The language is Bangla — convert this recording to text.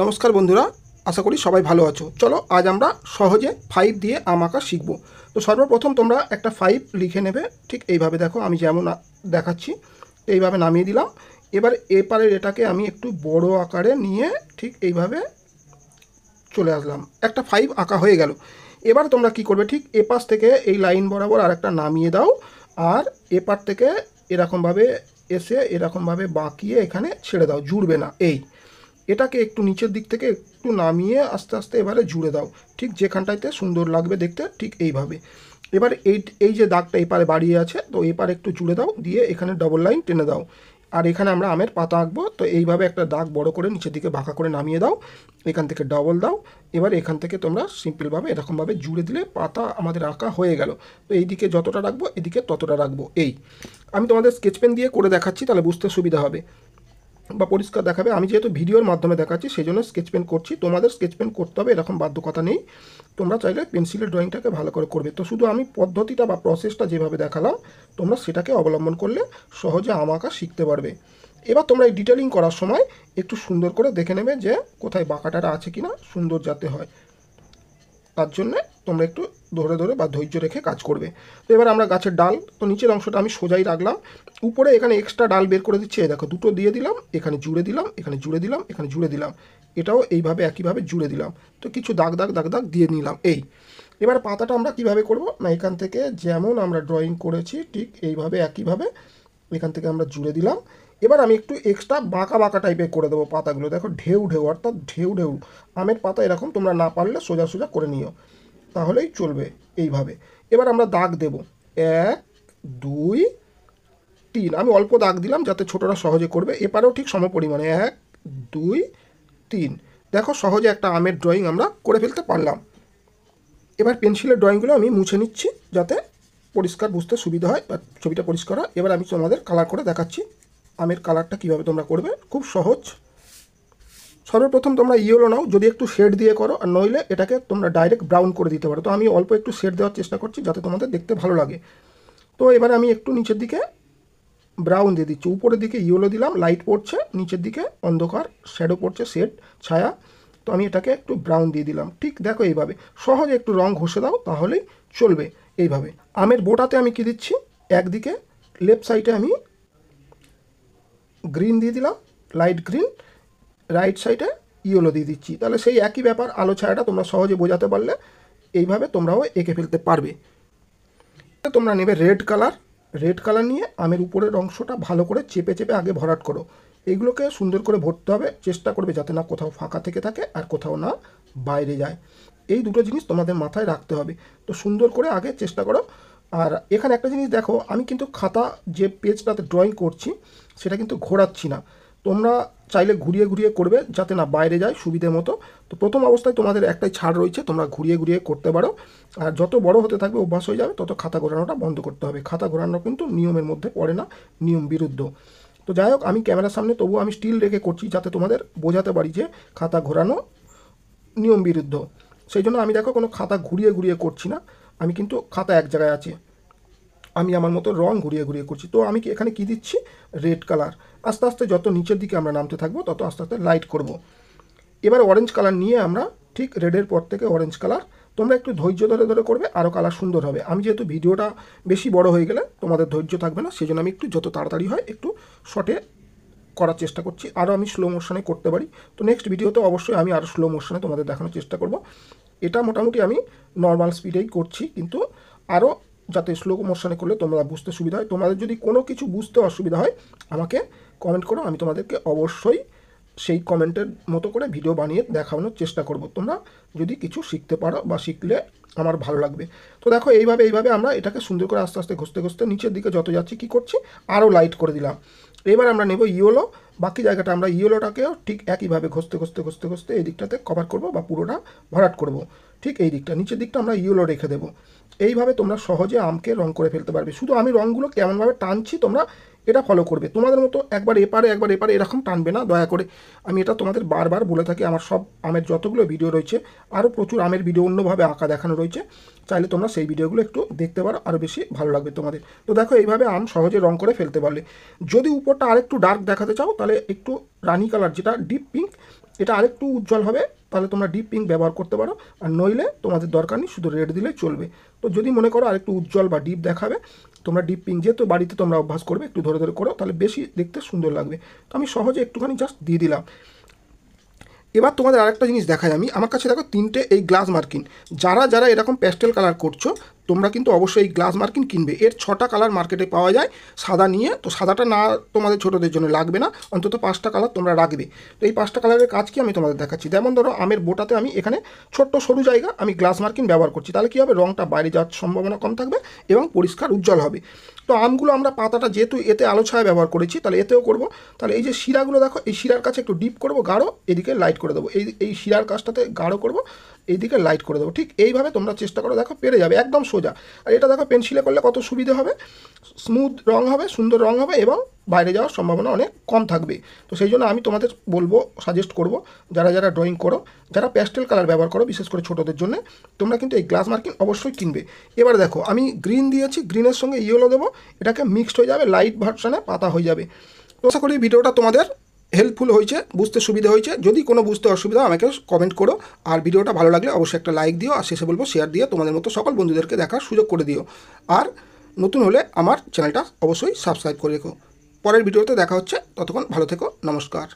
নমস্কার বন্ধুরা, আশা করি সবাই ভালো আছো। চলো আজ আমরা সহজে 5 দিয়ে আম আঁকা শিখব। তো সর্বপ্রথম তোমরা একটা 5 লিখে নেবে, ঠিক এইভাবে। দেখো আমি যেমন দেখাচ্ছি এইভাবে নামিয়ে দিলাম। এবার এপারের এটাকে আমি একটু বড় আকারে নিয়ে ঠিক এইভাবে চলে আসলাম। একটা 5 আঁকা হয়ে গেল। এবার তোমরা কি করবে, ঠিক এপাশ থেকে এই লাইন বরাবর আর একটা নামিয়ে দাও, আর এপার থেকে এরকমভাবে এসে এরকমভাবে বাঁকিয়ে এখানে ছেড়ে দাও, জুড়বে না। এটাকে একটু নিচের দিক থেকে একটু নামিয়ে আস্তে আস্তে এবারে জুড়ে দাও, ঠিক যেখানটাইতে সুন্দর লাগবে দেখতে, ঠিক এইভাবে। এবার এই যে দাগটা এপারে বাড়িয়ে আছে, তো এপারে একটু জুড়ে দাও, দিয়ে এখানে ডবল লাইন টেনে দাও। আর এখানে আমরা আমের পাতা আঁকবো, তো এইভাবে একটা দাগ বড় করে নিচের দিকে বাঁকা করে নামিয়ে দাও, এখান থেকে ডবল দাও। এবার এখান থেকে তোমরা সিম্পলভাবে এরকমভাবে জুড়ে দিলে পাতা আমাদের আঁকা হয়ে গেল। তো এইদিকে যতটা রাখবো এদিকে ততটা রাখবো। আমি তোমাদের স্কেচ পেন দিয়ে করে দেখাচ্ছি, তাহলে বুঝতে সুবিধা হবে বা পরিষ্কার দেখাবে। আমি যেহেতু ভিডিওর মাধ্যমে দেখাচ্ছি সেই জন্য স্কেচ পেন করছি। তোমাদের স্কেচ পেন করতে হবে এরকম বাধ্যকতা নেই, তোমরা চাইলে পেন্সিলের ড্রয়িংটাকে ভালো করে করবে। তো শুধু আমি পদ্ধতিটা বা প্রসেসটা যেভাবে দেখালাম তোমরা সেটাকে অবলম্বন করলে সহজে আম আঁকা শিখতে পারবে। এবার তোমরা এই ডিটেলিং করার সময় একটু সুন্দর করে দেখে নেবে যে কোথায় বাঁকাটারা আছে কিনা, সুন্দর যাতে হয়, তার জন্যে তোমরা একটু ধরে ধরে বা ধৈর্য রেখে কাজ করবে। তো এবার আমরা গাছের ডাল, তো নিচের অংশটা আমি সোজাই রাখলাম, উপরে এখানে এক্সট্রা ডাল বের করে দিচ্ছি। এই দেখো দুটো দিয়ে দিলাম, এখানে জুড়ে দিলাম, এখানে জুড়ে দিলাম, এখানে জুড়ে দিলাম, এটাও এইভাবে একইভাবে জুড়ে দিলাম। তো কিছু দাগ দাগ দাগ দাগ দিয়ে নিলাম। এবার পাতাটা আমরা কিভাবে করব না, এখান থেকে যেমন আমরা ড্রয়িং করেছি ঠিক এইভাবে একইভাবে এখান থেকে আমরা জুড়ে দিলাম। এবার আমি একটু এক্সট্রা বাঁকা বাঁকা টাইপের করে দেবো পাতাগুলো। দেখো ঢেউ ঢেউ, অর্থাৎ ঢেউ ঢেউ আমের পাতা এরকম, তোমরা না পারলে সোজা সোজা করে নিও, তাহলেই চলবে এইভাবে। এবার আমরা দাগ দেব 1 2 3। আমি অল্প দাগ দিলাম যাতে ছোটরা সহজে করবে। এপারেও ঠিক সম পরিমাণে 1 2 3। দেখো সহজে একটা আমের ড্রয়িং আমরা করে ফেলতে পারলাম। এবার পেন্সিলের ড্রয়িংগুলো আমি মুছে নিচ্ছি যাতে পরিষ্কার বুঝতে সুবিধা হয় বা ছবিটা পরিষ্কার হয়। এবার আমি তোমাদের কালার করে দেখাচ্ছি আমের কালারটা কীভাবে তোমরা করবে, খুব সহজ। সর্বপ্রথম তোমরা ইয়েলো নাও, যদি একটু শেড দিয়ে করো, আর নইলে এটাকে তোমরা ডাইরেক্ট ব্রাউন করে দিতে পারো। তো আমি অল্প একটু শেড দেওয়ার চেষ্টা করছি যাতে তোমাদের দেখতে ভালো লাগে। তো এবারে আমি একটু নিচের দিকে ব্রাউন দিয়ে দিচ্ছি, উপরের দিকে ইয়েলো দিলাম, লাইট পড়ছে, নিচের দিকে অন্ধকার শ্যাডো পড়ছে, শেড ছায়া। তো আমি এটাকে একটু ব্রাউন দিয়ে দিলাম। ঠিক দেখো এইভাবে সহজে একটু রং ঘষে দাও তাহলেই চলবে। এইভাবে আমের বোটাতে আমি কি দিচ্ছি, একদিকে লেফট সাইডে আমি গ্রিন দিয়ে দিলাম, লাইট গ্রিন, রাইট সাইডে ইয়েলো দিয়ে দিচ্ছি। তাহলে সেই একই ব্যাপার, আলো ছায়াটা তোমরা সহজে বোঝাতে পারলে এইভাবে তোমরাও এঁকে ফেলতে পারবে। তোমরা নেবে রেড কালার নিয়ে আমের উপরের অংশটা ভালো করে চেপে চেপে আগে ভরাট করো। এইগুলোকে সুন্দর করে ভরতে হবে, চেষ্টা করবে যাতে না কোথাও ফাঁকা থেকে থাকে আর কোথাও না বাইরে যায়। এই দুটো জিনিস তোমাদের মাথায় রাখতে হবে। তো সুন্দর করে আগে চেষ্টা করো। আর এখানে একটা জিনিস দেখো, আমি কিন্তু খাতা যে পেজটাতে ড্রয়িং করছি সেটা কিন্তু ঘোরাচ্ছি না, তোমরা চাইলে ঘুরিয়ে ঘুরিয়ে করবে যাতে না বাইরে যায় সুবিধে মতো। তো প্রথম অবস্থায় তোমাদের একটাই ছাড় রয়েছে, তোমরা ঘুরিয়ে ঘুরিয়ে করতে পারো। আর যত বড় হতে থাকবে অভ্যাস হয়ে যাবে, তত খাতা ঘোরানোটা বন্ধ করতে হবে। খাতা ঘোরানো কিন্তু নিয়মের মধ্যে পড়ে না, নিয়ম বিরুদ্ধ। তো যাই হোক, আমি ক্যামেরার সামনে তবুও আমি স্টিল রেখে করছি যাতে তোমাদের বোঝাতে পারি যে খাতা ঘোরানো নিয়ম বিরুদ্ধ। সেই জন্য আমি দেখো কোনো খাতা ঘুরিয়ে ঘুরিয়ে করছি না, আমি কিন্তু খাতা এক জায়গায় আছে, আমি আমার মতো রং ঘুরিয়ে ঘুরিয়ে করছি। তো আমি এখানে কি দিচ্ছি, রেড কালার। আস্তে আস্তে যত নিচের দিকে আমরা নামতে থাকবো তত আস্তে আস্তে লাইট করব। এবার অরেঞ্জ কালার নিয়ে আমরা ঠিক রেডের পর থেকে অরেঞ্জ কালার, তোমরা একটু ধৈর্য ধরে ধরে করবে, আরও কালার সুন্দর হবে। আমি যেহেতু ভিডিওটা বেশি বড় হয়ে গেলে তোমাদের ধৈর্য থাকবে না, সেই জন্য আমি একটু যত তাড়াতাড়ি হয় একটু শর্টে করার চেষ্টা করছি। আরও আমি স্লো মোশনে করতে পারি। তো নেক্সট ভিডিওতে অবশ্যই আমি আরও স্লো মোশনে তোমাদের দেখানোর চেষ্টা করব। এটা মোটামুটি আমি নর্মাল স্পিডেই করছি, কিন্তু আরও যাতে স্লো মোশনে করলে তোমরা বুঝতে সুবিধা হয়। তোমাদের যদি কোনো কিছু বুঝতে অসুবিধা হয় আমাকে কমেন্ট করো, আমি তোমাদেরকে অবশ্যই সেই কমেন্টের মতো করে ভিডিও বানিয়ে দেখানোর চেষ্টা করব। তোমরা যদি কিছু শিখতে পারো বা শিখলে আমার ভালো লাগবে। তো দেখো এইভাবে আমরা এটাকে সুন্দর করে আস্তে আস্তে ঘষতে ঘষতে নিচের দিকে যত যাচ্ছি কী করছি, আরও লাইট করে দিলাম। এবার আমরা নেব ইয়েলো, বাকি জায়গাটা আমরা ইয়েলোটাকেও ঠিক একইভাবে ঘষতে ঘষতে ঘষতে ঘষতে এই দিকটাতে কভার করব বা পুরোটা ভরাট করব। ঠিক এই দিকটা, নিচের দিকটা আমরা ইয়েলো রেখে দেবো। এইভাবে তোমরা সহজে আমকে রং করে ফেলতে পারবে। শুধু আমি রঙগুলো কেমনভাবে টানছি তোমরা এটা ফলো করবে। তোমাদের মতো একবার এপারে একবার এপারে এরকম টানবে না দয়া করে। আমি এটা তোমাদের বারবার বলে থাকি, আমার সব আমের যতগুলো ভিডিও রয়েছে, আরও প্রচুর আমের ভিডিও অন্যভাবে আঁকা দেখানো রয়েছে, চাইলে তোমরা সেই ভিডিওগুলো একটু দেখতে পারো, আরও বেশি ভালো লাগবে তোমাদের। তো দেখো এইভাবে আম সহজে রং করে ফেলতে পারলে। যদি উপরটা আরেকটু ডার্ক দেখাতে চাও তাহলে একটু রানি কালার, যেটা ডিপ পিঙ্ক, এটা আরেকটু উজ্জ্বল হবে তাহলে তোমরা ডিপ পিঙ্ক ব্যবহার করতে পারো, আর নইলে তোমাদের দরকার নেই, শুধু রেড দিলেই চলবে। তো যদি মনে করো আরেকটু উজ্জ্বল বা ডিপ দেখাবে, তোমরা ডিপ পিঙ্ক, যেহেতু বাড়িতে তোমরা অভ্যাস করবে একটু ধরে ধরে করো, তাহলে বেশি দেখতে সুন্দর লাগবে। তো আমি সহজে একটুখানি জাস্ট দিয়ে দিলাম। এবার তোমাদের আরেকটা জিনিস দেখাই, আমি আমার কাছে দেখো 3টে এই গ্লাস মার্কিন। যারা যারা এরকম প্যাস্টেল কালার করছো তোমরা কিন্তু অবশ্যই এই গ্লাস মার্কিন কিনবে। এর 6টা কালার মার্কেটে পাওয়া যায় সাদা নিয়ে, তো সাদাটা না তোমাদের ছোটোদের জন্য লাগবে না, অন্তত 5টা কালার তোমরা রাখবে। তো এই 5টা কালারের কাজ কি আমি তোমাদের দেখাচ্ছি। যেমন ধরো আমের বোটাতে আমি এখানে ছোট্ট সরু জায়গা আমি গ্লাস মার্কিন ব্যবহার করছি, তাহলে কী হবে, রঙটা বাইরে যাওয়ার সম্ভাবনা কম থাকবে এবং পরিষ্কার উজ্জ্বল হবে। তো আমগুলো আমরা পাতাটা যেহেতু এতে আলো ছায়া ব্যবহার করেছি, তাহলে এতেও করব। তাহলে এই যে শিরাগুলো দেখো, এই শিরার কাছে একটু ডিপ করব গাঢ়, এদিকে লাইট করে দেবো, এই শিরার কাজটাতে গাঢ় করব, এইদিকে লাইট করে দেবো। ঠিক এইভাবে তোমরা চেষ্টা করো, দেখো পেরে যাবে একদম সোজা। আর এটা দেখো পেন্সিলে করলে কত সুবিধে হবে, স্মুথ রং হবে, সুন্দর রং হবে এবং বাইরে যাওয়ার সম্ভাবনা অনেক কম থাকবে। তো সেই জন্য আমি তোমাদের বলবো, সাজেস্ট করব, যারা যারা ড্রয়িং করো, যারা প্যাস্টেল কালার ব্যবহার করো, বিশেষ করে ছোটোদের জন্য, তোমরা কিন্তু এই গ্লাস মার্কিং অবশ্যই কিনবে। এবার দেখো আমি গ্রিন দিয়েছি, গ্রিনের সঙ্গে ইয়েলো দেবো, এটাকে মিক্সড হয়ে যাবে, লাইট ভার্সনে পাতা হয়ে যাবে। তো আশা করি ভিডিওটা তোমাদের হেল্পফুল হয়েছে, বুঝতে সুবিধা হয়েছে। যদি কোনো বুঝতে অসুবিধা আমাকে কমেন্ট করো, আর ভিডিওটা ভালো লাগলে অবশ্যই একটা লাইক দিও, আর শেষে বলবো শেয়ার দিয়ে তোমাদের মতো সকল বন্ধুদেরকে দেখার সুযোগ করে দিও। আর নতুন হলে আমার চ্যানেলটা অবশ্যই সাবস্ক্রাইব করে রেখো। পরের ভিডিওতে দেখা হচ্ছে, ততক্ষণ ভালো থেকো, নমস্কার।